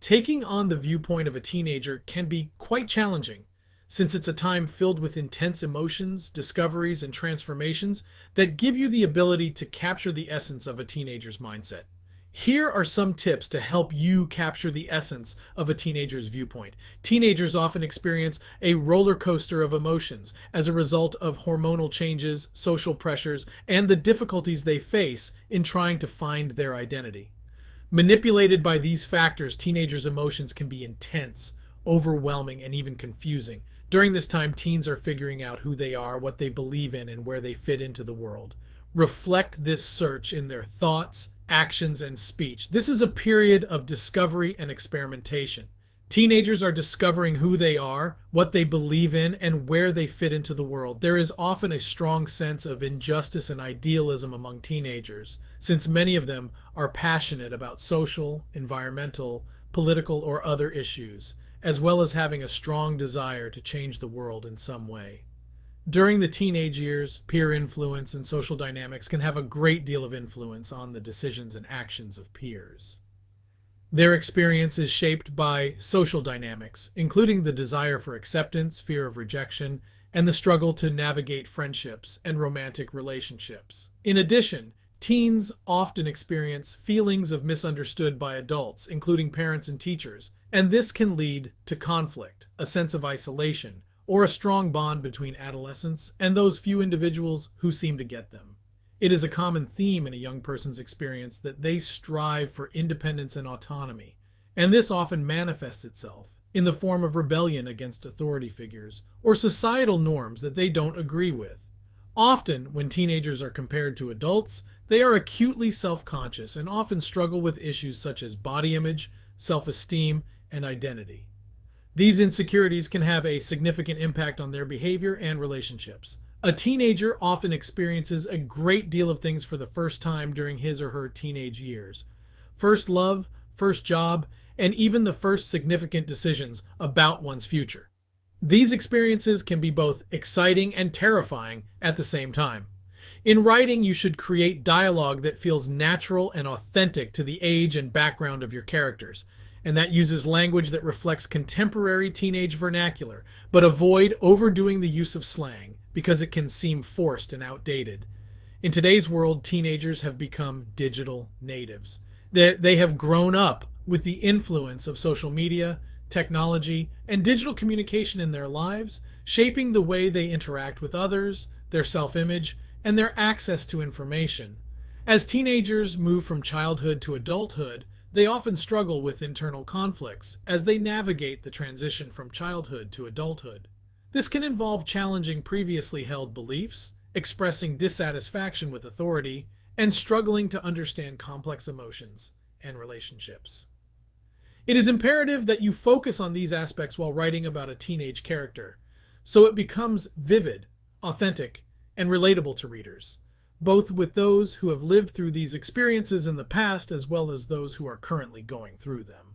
Taking on the viewpoint of a teenager can be quite challenging, since it's a time filled with intense emotions, discoveries, and transformations that give you the ability to capture the essence of a teenager's mindset. Here are some tips to help you capture the essence of a teenager's viewpoint. Teenagers often experience a roller coaster of emotions as a result of hormonal changes, social pressures, and the difficulties they face in trying to find their identity. Manipulated by these factors, teenagers' emotions can be intense, overwhelming, and even confusing. During this time, teens are figuring out who they are, what they believe in, and where they fit into the world. Reflect this search in their thoughts, actions, and speech. This is a period of discovery and experimentation. Teenagers are discovering who they are, what they believe in, and where they fit into the world. There is often a strong sense of injustice and idealism among teenagers, since many of them are passionate about social, environmental, political, or other issues, as well as having a strong desire to change the world in some way. During the teenage years, peer influence and social dynamics can have a great deal of influence on the decisions and actions of peers. Their experience is shaped by social dynamics, including the desire for acceptance, fear of rejection, and the struggle to navigate friendships and romantic relationships. In addition, teens often experience feelings of misunderstood by adults, including parents and teachers, and this can lead to conflict, a sense of isolation, or a strong bond between adolescents and those few individuals who seem to get them. It is a common theme in a young person's experience that they strive for independence and autonomy, and this often manifests itself in the form of rebellion against authority figures or societal norms that they don't agree with. Often, when teenagers are compared to adults, they are acutely self-conscious and often struggle with issues such as body image, self-esteem, and identity. These insecurities can have a significant impact on their behavior and relationships. A teenager often experiences a great deal of things for the first time during his or her teenage years. First love, first job, and even the first significant decisions about one's future. These experiences can be both exciting and terrifying at the same time. In writing, you should create dialogue that feels natural and authentic to the age and background of your characters, and that uses language that reflects contemporary teenage vernacular, but avoid overdoing the use of slang because it can seem forced and outdated. In today's world, teenagers have become digital natives. They have grown up with the influence of social media, technology, and digital communication in their lives, shaping the way they interact with others, their self-image, and their access to information. As teenagers move from childhood to adulthood, they often struggle with internal conflicts as they navigate the transition from childhood to adulthood. This can involve challenging previously held beliefs, expressing dissatisfaction with authority, and struggling to understand complex emotions and relationships. It is imperative that you focus on these aspects while writing about a teenage character, so it becomes vivid, authentic, and relatable to readers, both with those who have lived through these experiences in the past as well as those who are currently going through them.